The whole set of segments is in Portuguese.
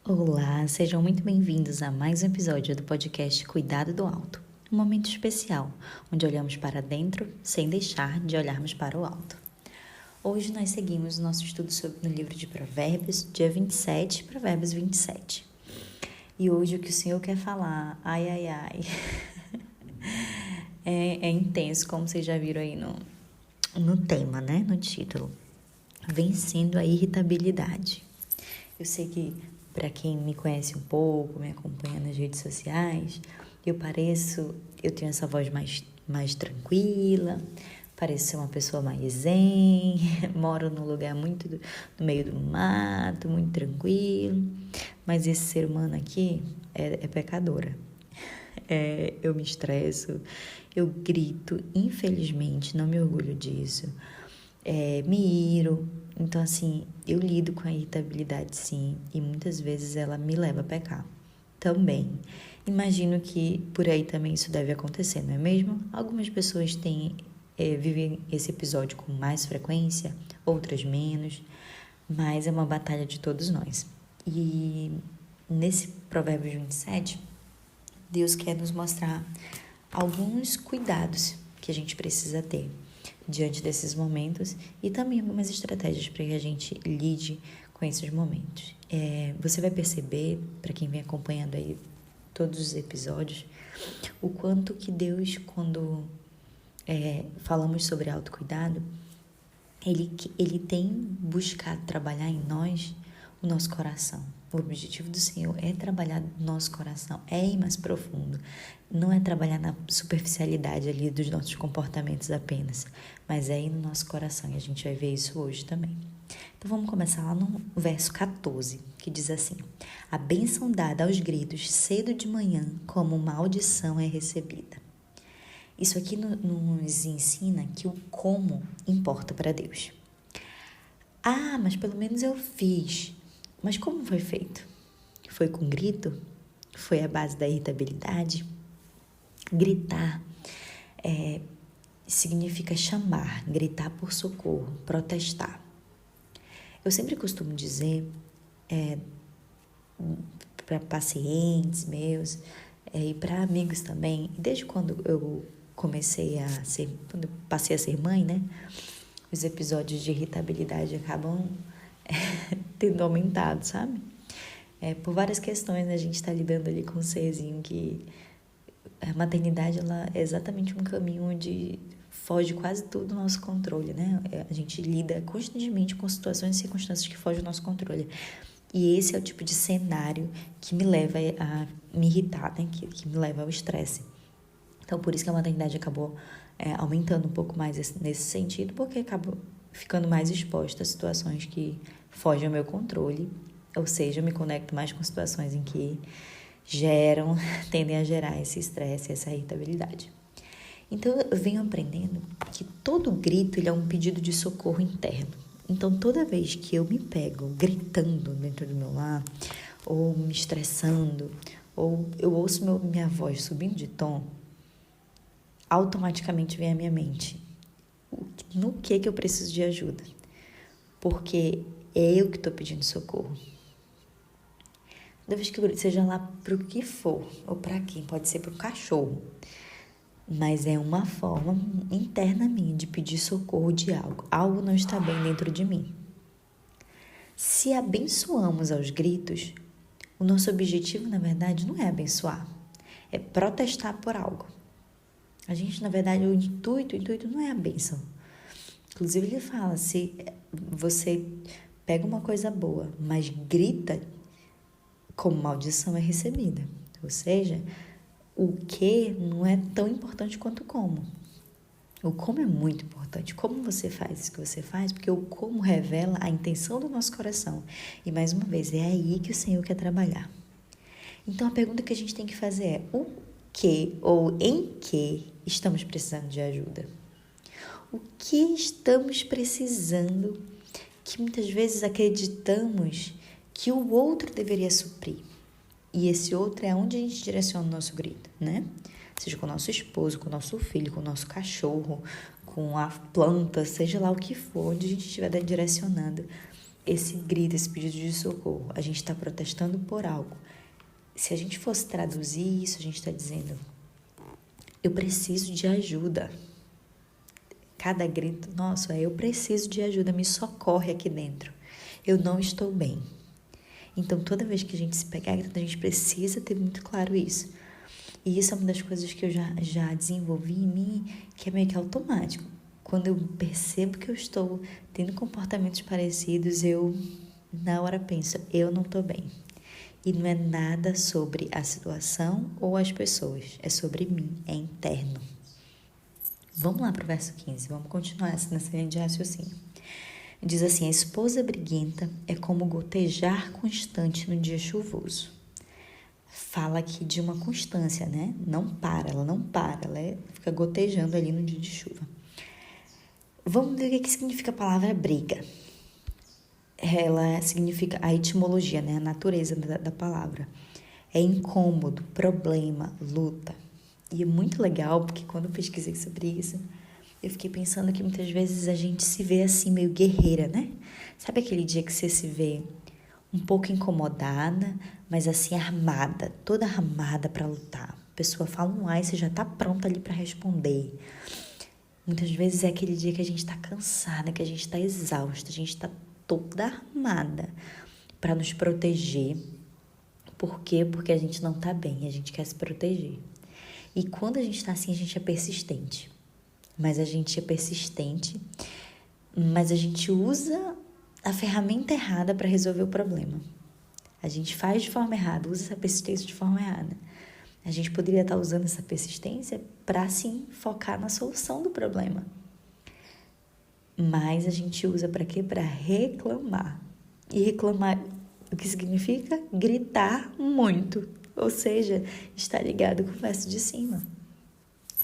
Olá, sejam muito bem-vindos a mais um episódio do podcast Cuidado do Alto, um momento especial, onde olhamos para dentro sem deixar de olharmos para o alto. Hoje nós seguimos o nosso estudo no livro de Provérbios, dia 27, Provérbios 27. E hoje o que o Senhor quer falar, é intenso, como vocês já viram aí no tema, né, no título, vencendo a irritabilidade. Eu sei que para quem me conhece um pouco, me acompanha nas redes sociais, eu tenho essa voz mais tranquila, pareço ser uma pessoa mais zen, moro num lugar muito no meio do mato, muito tranquilo, mas esse ser humano aqui é pecadora. Eu me estresso, eu grito, infelizmente, não me orgulho disso, me iro. Então, assim, eu lido com a irritabilidade, sim, e muitas vezes ela me leva a pecar também. Imagino que por aí também isso deve acontecer, não é mesmo? Algumas pessoas vivem esse episódio com mais frequência, outras menos, mas é uma batalha de todos nós. E nesse Provérbios 27, Deus quer nos mostrar alguns cuidados que a gente precisa ter diante desses momentos e também algumas estratégias para que a gente lide com esses momentos. Você vai perceber, para quem vem acompanhando aí todos os episódios, o quanto que Deus, quando falamos sobre autocuidado, ele tem buscado trabalhar em nós o nosso coração. O objetivo do Senhor é trabalhar no nosso coração, é ir mais profundo. Não é trabalhar na superficialidade ali dos nossos comportamentos apenas, mas é ir no nosso coração, e a gente vai ver isso hoje também. Então vamos começar lá no verso 14, que diz assim: a bênção dada aos gritos cedo de manhã, como maldição é recebida. Isso aqui nos ensina que o como importa para Deus. Ah, mas pelo menos eu fiz. Mas como foi feito? Foi com grito? Foi à base da irritabilidade? Gritar significa chamar, gritar por socorro, protestar. Eu sempre costumo dizer para pacientes meus e para amigos também, desde quando eu quando eu passei a ser mãe, né? Os episódios de irritabilidade acabam tendo aumentado, sabe? Por várias questões, a gente está lidando ali com um serzinho que a maternidade ela é exatamente um caminho onde foge quase tudo do nosso controle, né? A gente lida constantemente com situações e circunstâncias que fogem do nosso controle. E esse é o tipo de cenário que me leva a me irritar, né? Que me leva ao estresse. Então, por isso que a maternidade acabou aumentando um pouco mais nesse sentido, porque acabo ficando mais exposta a situações que fogem ao meu controle, ou seja, eu me conecto mais com situações em que tendem a gerar esse estresse, essa irritabilidade. Então, eu venho aprendendo que todo grito ele é um pedido de socorro interno. Então, toda vez que eu me pego gritando dentro do meu lar, ou me estressando, ou eu ouço minha voz subindo de tom, automaticamente vem à minha mente no que eu preciso de ajuda, porque é eu que estou pedindo socorro. Toda vez que eu grito, seja lá para o que for, ou para quem, pode ser para o cachorro, mas é uma forma interna minha de pedir socorro de algo não está bem dentro de mim. Se abençoamos aos gritos, o nosso objetivo, na verdade, não é abençoar, é protestar por algo. A gente, na verdade, o intuito não é a bênção. Inclusive, ele fala, se você pega uma coisa boa, mas grita, como maldição é recebida. Ou seja, o que não é tão importante quanto o como. O como é muito importante. Como você faz isso que você faz, porque o como revela a intenção do nosso coração. E, mais uma vez, é aí que o Senhor quer trabalhar. Então, a pergunta que a gente tem que fazer é: o que ou em que estamos precisando de ajuda? O que estamos precisando que muitas vezes acreditamos que o outro deveria suprir? E esse outro é onde a gente direciona o nosso grito, né? Seja com o nosso esposo, com o nosso filho, com o nosso cachorro, com a planta, seja lá o que for, onde a gente estiver direcionando esse grito, esse pedido de socorro, a gente está protestando por algo. Se a gente fosse traduzir isso, a gente está dizendo: eu preciso de ajuda. Cada grito nosso é: eu preciso de ajuda, me socorre aqui dentro. Eu não estou bem. Então, toda vez que a gente se pegar gritando, a gente precisa ter muito claro isso. E isso é uma das coisas que eu já desenvolvi em mim, que é meio que automático. Quando eu percebo que eu estou tendo comportamentos parecidos, eu, na hora, penso: eu não estou bem. E não é nada sobre a situação ou as pessoas, é sobre mim, é interno. Vamos lá para o verso 15, vamos continuar nessa linha de raciocínio. Diz assim: a esposa briguenta é como gotejar constante no dia chuvoso. Fala aqui de uma constância, né? Ela não para, fica gotejando ali no dia de chuva. Vamos ver o que significa a palavra briga. Ela significa a etimologia, né? A natureza da palavra. É incômodo, problema, luta. E é muito legal, porque quando eu pesquisei sobre isso, eu fiquei pensando que muitas vezes a gente se vê assim meio guerreira, né? Sabe aquele dia que você se vê um pouco incomodada, mas assim armada, toda armada para lutar. A pessoa fala um ai, você já tá pronta ali para responder. Muitas vezes é aquele dia que a gente tá cansada, que a gente tá exausta, a gente tá toda armada para nos proteger. Por quê? Porque a gente não tá bem, a gente quer se proteger. E quando a gente tá assim, a gente é persistente. Mas a gente usa a ferramenta errada para resolver o problema. A gente faz de forma errada, usa essa persistência de forma errada. A gente poderia estar usando essa persistência para, sim, focar na solução do problema. Mas a gente usa para quê? Para reclamar. E reclamar, o que significa? Gritar muito. Ou seja, está ligado com o verso de cima.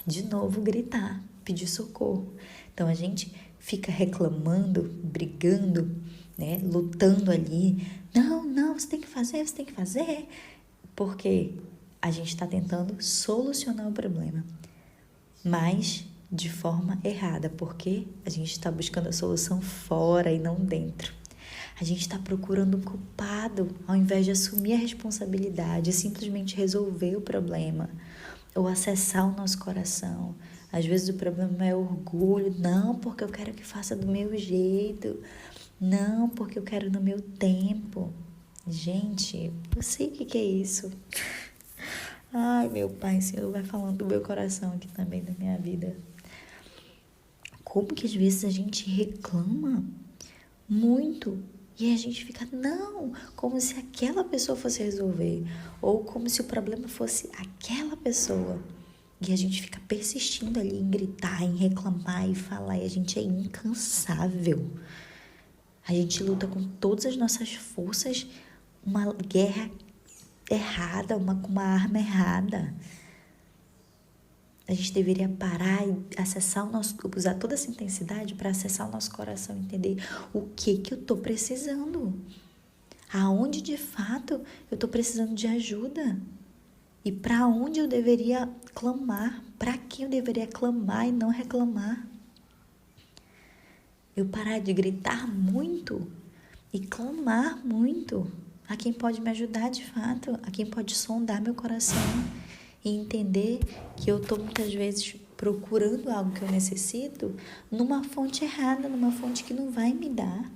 De novo, gritar, pedir socorro. Então, a gente fica reclamando, brigando, né? Lutando ali. Não, você tem que fazer. Porque a gente está tentando solucionar o problema. Mas de forma errada, porque a gente está buscando a solução fora e não dentro. A gente está procurando um culpado, ao invés de assumir a responsabilidade, simplesmente resolver o problema ou acessar o nosso coração. Às vezes o problema é orgulho. Não, porque eu quero que faça do meu jeito. Não, porque eu quero no meu tempo. Gente, eu sei o que é isso. Ai, meu Pai, Senhor, vai falando do meu coração aqui também, da minha vida. Como que às vezes a gente reclama muito e a gente fica, não, como se aquela pessoa fosse resolver, ou como se o problema fosse aquela pessoa. E a gente fica persistindo ali em gritar, em reclamar e falar, e a gente é incansável. A gente luta com todas as nossas forças uma guerra errada, com uma arma errada. A gente deveria parar e acessar usar toda essa intensidade para acessar o nosso coração, entender o que eu estou precisando. Aonde de fato eu estou precisando de ajuda. E para onde eu deveria clamar, para quem eu deveria clamar e não reclamar. Eu parar de gritar muito e clamar muito a quem pode me ajudar de fato, a quem pode sondar meu coração e entender que eu estou muitas vezes procurando algo que eu necessito numa fonte errada, numa fonte que não vai me dar.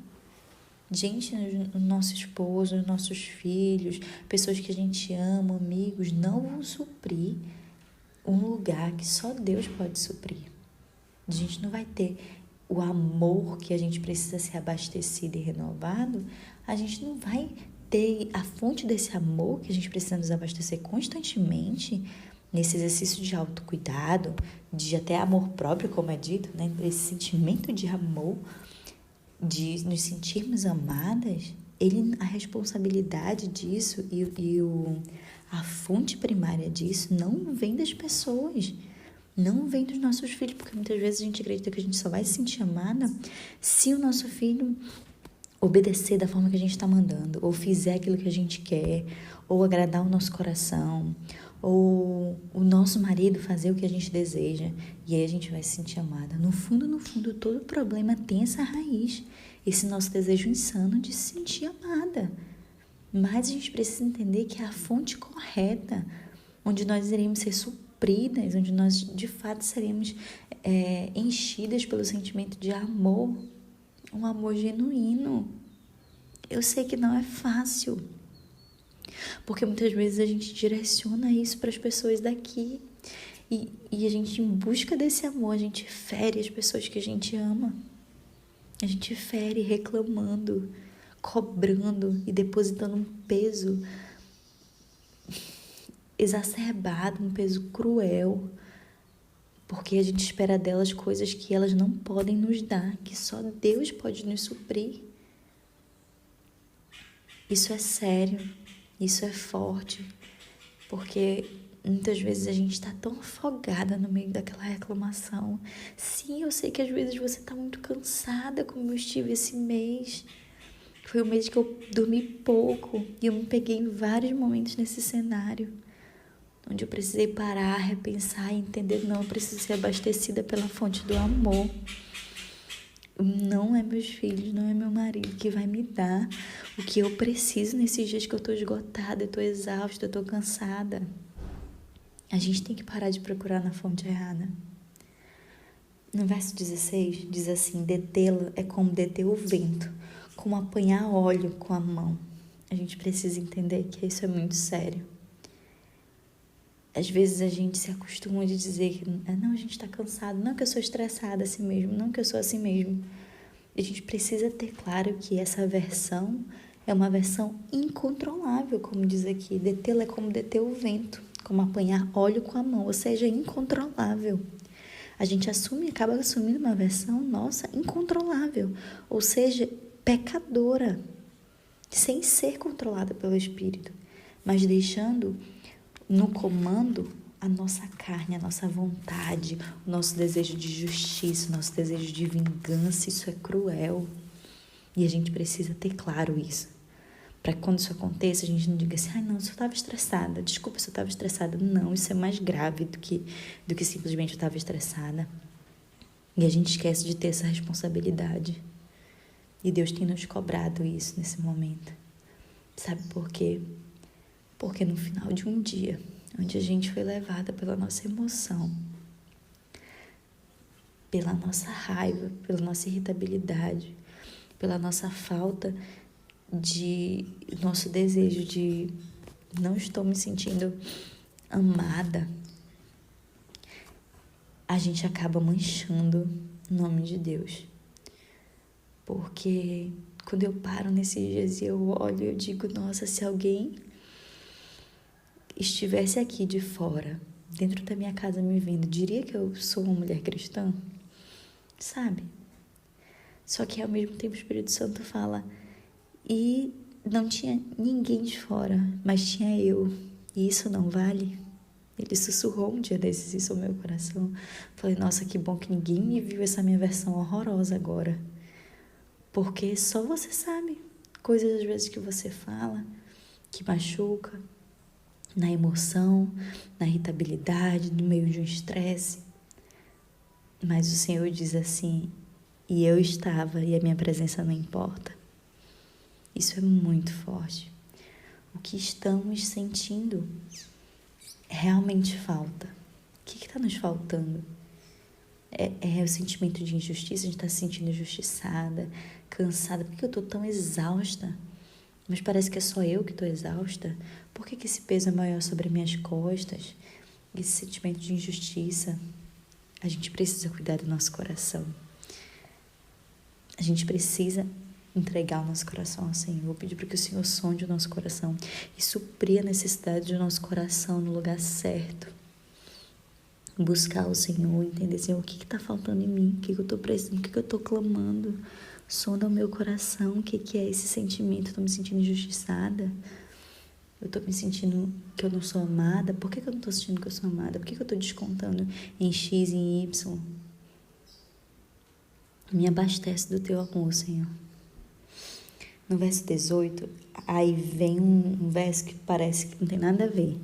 Gente, o nosso esposo, os nossos filhos, pessoas que a gente ama, amigos, não vão suprir um lugar que só Deus pode suprir. A gente não vai ter o amor que a gente precisa ser abastecido e renovado, a gente não vai ter a fonte desse amor que a gente precisa nos abastecer constantemente nesse exercício de autocuidado, de até amor próprio, como é dito, né? Esse sentimento de amor, de nos sentirmos amadas, a responsabilidade disso a fonte primária disso não vem das pessoas, não vem dos nossos filhos, porque muitas vezes a gente acredita que a gente só vai se sentir amada se o nosso filho obedecer da forma que a gente está mandando, ou fizer aquilo que a gente quer, ou agradar o nosso coração, ou o nosso marido fazer o que a gente deseja, e aí a gente vai se sentir amada. No fundo, todo problema tem essa raiz. esse nosso desejo insano de se sentir amada. Mas a gente precisa entender que é a fonte correta, onde nós iremos ser supridas, onde nós de fato seremos enchidas pelo sentimento de amor, um amor genuíno. Eu sei que não é fácil, porque muitas vezes a gente direciona isso para as pessoas daqui e a gente, em busca desse amor, a gente fere as pessoas que a gente ama. A gente fere reclamando, cobrando e depositando um peso exacerbado, um peso cruel, porque a gente espera delas coisas que elas não podem nos dar, que só Deus pode nos suprir. Isso é sério, isso é forte, porque muitas vezes a gente está tão afogada no meio daquela reclamação. Sim, eu sei que às vezes você está muito cansada, como eu estive esse mês. Foi um mês que eu dormi pouco e eu me peguei em vários momentos nesse cenário, onde eu precisei parar, repensar e entender, não, eu preciso ser abastecida pela fonte do amor. Não é meus filhos, não é meu marido que vai me dar o que eu preciso nesses dias que eu tô esgotada, eu tô exausta, eu tô cansada. A gente tem que parar de procurar na fonte errada. No verso 16, diz assim: detê-lo é como deter o vento, como apanhar óleo com a mão. A gente precisa entender que isso é muito sério. Às vezes a gente se acostuma de dizer que não, a gente está cansado, não que eu sou estressada assim mesmo, não que eu sou assim mesmo. A gente precisa ter claro que essa versão é uma versão incontrolável, como diz aqui. Detê-lo é como deter o vento, como apanhar óleo com a mão, ou seja, incontrolável. A gente acaba assumindo uma versão nossa incontrolável, ou seja, pecadora, sem ser controlada pelo Espírito, mas deixando no comando a nossa carne, a nossa vontade, o nosso desejo de justiça, o nosso desejo de vingança. Isso é cruel e a gente precisa ter claro isso, para que quando isso aconteça a gente não diga assim, não, eu só estava estressada, desculpa se eu estava estressada. Não, isso é mais grave do que simplesmente eu estava estressada. E a gente esquece de ter essa responsabilidade. E Deus tem nos cobrado isso nesse momento. Sabe por quê? Porque no final de um dia, onde a gente foi levada pela nossa emoção, pela nossa raiva, pela nossa irritabilidade, pela nossa falta de nosso desejo de não estou me sentindo amada, a gente acaba manchando o nome de Deus. Porque quando eu paro nesses dias e eu olho, eu digo, nossa, se alguém estivesse aqui de fora, dentro da minha casa me vendo, diria que eu sou uma mulher cristã? Sabe? Só que ao mesmo tempo o Espírito Santo fala, e não tinha ninguém de fora, mas tinha eu, e isso não vale? Ele sussurrou um dia desses isso ao meu coração. Falei, nossa, que bom que ninguém me viu essa minha versão horrorosa agora, porque só você sabe coisas às vezes que você fala que machuca, na emoção, na irritabilidade, no meio de um estresse. Mas o Senhor diz assim, e eu estava, e a minha presença não importa. Isso é muito forte. O que estamos sentindo realmente falta. O que está nos faltando? É o sentimento de injustiça, a gente está se sentindo injustiçada, cansada. Por que eu estou tão exausta? Mas parece que é só eu que estou exausta. Por que esse peso é maior sobre minhas costas? Esse sentimento de injustiça. A gente precisa cuidar do nosso coração. A gente precisa entregar o nosso coração ao Senhor. Vou pedir para que o Senhor sonde o nosso coração e suprir a necessidade do nosso coração no lugar certo. Buscar o Senhor, entender, Senhor, o que está faltando em mim, o que eu estou precisando, o que eu estou clamando. Sonda o meu coração, o que é esse sentimento? Eu estou me sentindo injustiçada? Eu estou me sentindo que eu não sou amada? Por que eu não estou sentindo que eu sou amada? Por que eu estou descontando em X e em Y? Me abastece do teu amor, Senhor. No verso 18, aí vem um verso que parece que não tem nada a ver,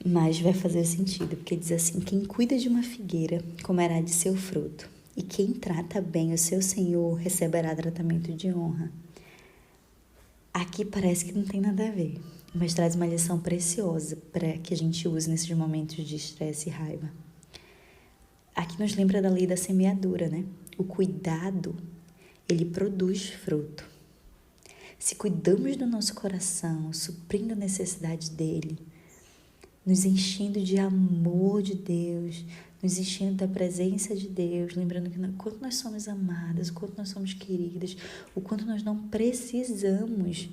mas vai fazer sentido, porque diz assim, quem cuida de uma figueira comerá de seu fruto, e quem trata bem o seu Senhor receberá tratamento de honra. Aqui parece que não tem nada a ver, mas traz uma lição preciosa para que a gente use nesses momentos de estresse e raiva. Aqui nos lembra da lei da semeadura, né? O cuidado, ele produz fruto. Se cuidamos do nosso coração, suprindo a necessidade dele, nos enchendo de amor de Deus, nos enchendo da presença de Deus, lembrando que o quanto nós somos amadas, o quanto nós somos queridas, o quanto nós não precisamos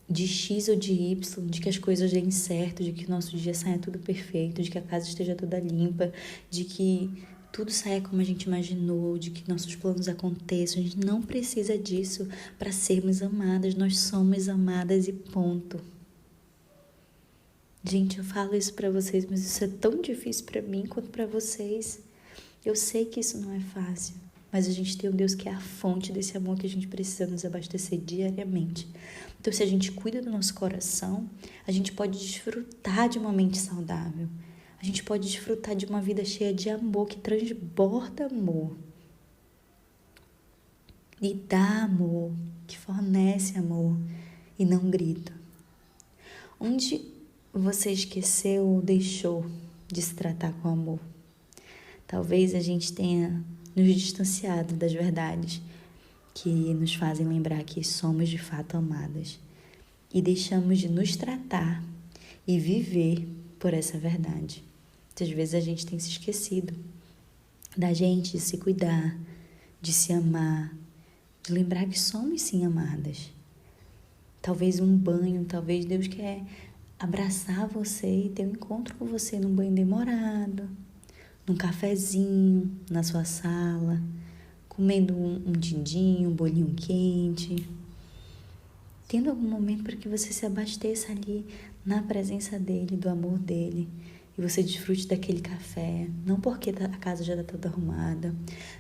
de X ou de Y, de que as coisas deem certo, de que o nosso dia saia tudo perfeito, de que a casa esteja toda limpa, de que tudo saia como a gente imaginou, de que nossos planos aconteçam. A gente não precisa disso para sermos amadas, nós somos amadas e ponto. Gente, eu falo isso para vocês, mas isso é tão difícil para mim quanto para vocês. Eu sei que isso não é fácil, mas a gente tem um Deus que é a fonte desse amor que a gente precisa nos abastecer diariamente. Então, se a gente cuida do nosso coração, a gente pode desfrutar de uma mente saudável. A gente pode desfrutar de uma vida cheia de amor, que transborda amor. E dá amor, que fornece amor e não grita. Onde você esqueceu ou deixou de se tratar com amor? Talvez a gente tenha nos distanciado das verdades que nos fazem lembrar que somos de fato amadas e deixamos de nos tratar e viver por essa verdade. Muitas vezes a gente tem se esquecido da gente, de se cuidar, de se amar, de lembrar que somos sim amadas. Talvez um banho, talvez Deus quer abraçar você e ter um encontro com você num banho demorado, num cafezinho na sua sala, comendo um din-din, um bolinho quente, tendo algum momento para que você se abasteça ali na presença dele, do amor dele, e você desfrute daquele café, não porque a casa já está toda arrumada,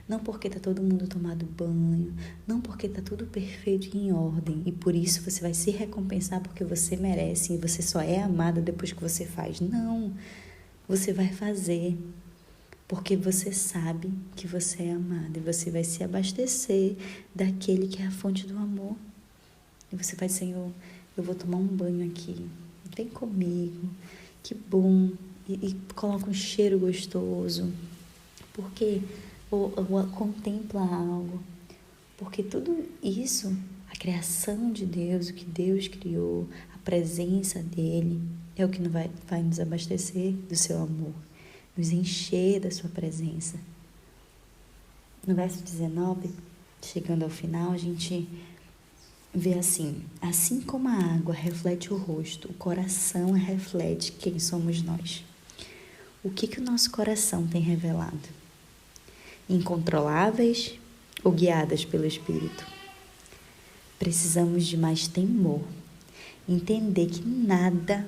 não porque está todo mundo tomado banho, não porque está tudo perfeito e em ordem, e por isso você vai se recompensar porque você merece e você só é amada depois que você faz. Não, você vai fazer porque você sabe que você é amada e você vai se abastecer daquele que é a fonte do amor. E você vai, Senhor, eu vou tomar um banho aqui, vem comigo, que bom, e coloca um cheiro gostoso, porque ou contempla algo, porque tudo isso, a criação de Deus, o que Deus criou, a presença dele, é o que vai nos abastecer do seu amor, nos encher da sua presença. No verso 19, chegando ao final, a gente vê assim como a água reflete o rosto, o coração reflete quem somos nós. O que o nosso coração tem revelado? Incontroláveis ou guiadas pelo Espírito? Precisamos de mais temor, entender que nada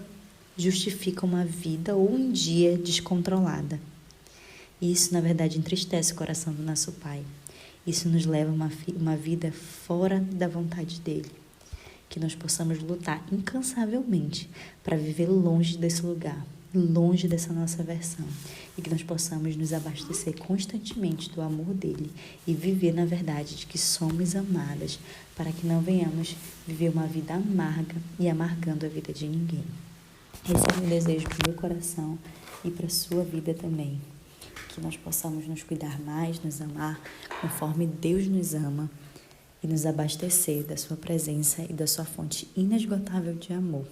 justifica uma vida ou um dia descontrolada. E isso, na verdade, entristece o coração do nosso Pai. Isso nos leva a uma vida fora da vontade dele. Que nós possamos lutar incansavelmente para viver longe desse lugar, longe dessa nossa versão. E que nós possamos nos abastecer constantemente do amor dele e viver na verdade de que somos amadas, para que não venhamos viver uma vida amarga e amargando a vida de ninguém. Esse é o meu desejo para o meu coração e para a sua vida também. Que nós possamos nos cuidar mais, nos amar conforme Deus nos ama e nos abastecer da sua presença e da sua fonte inesgotável de amor.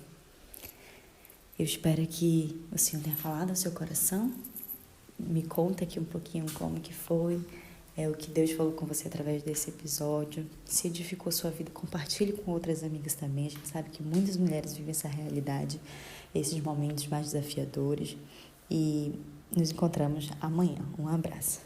Eu espero que o Senhor tenha falado ao seu coração. Me conta aqui um pouquinho como que foi, o que Deus falou com você através desse episódio. Se edificou sua vida, compartilhe com outras amigas também. A gente sabe que muitas mulheres vivem essa realidade, esses momentos mais desafiadores. E nos encontramos amanhã. Um abraço.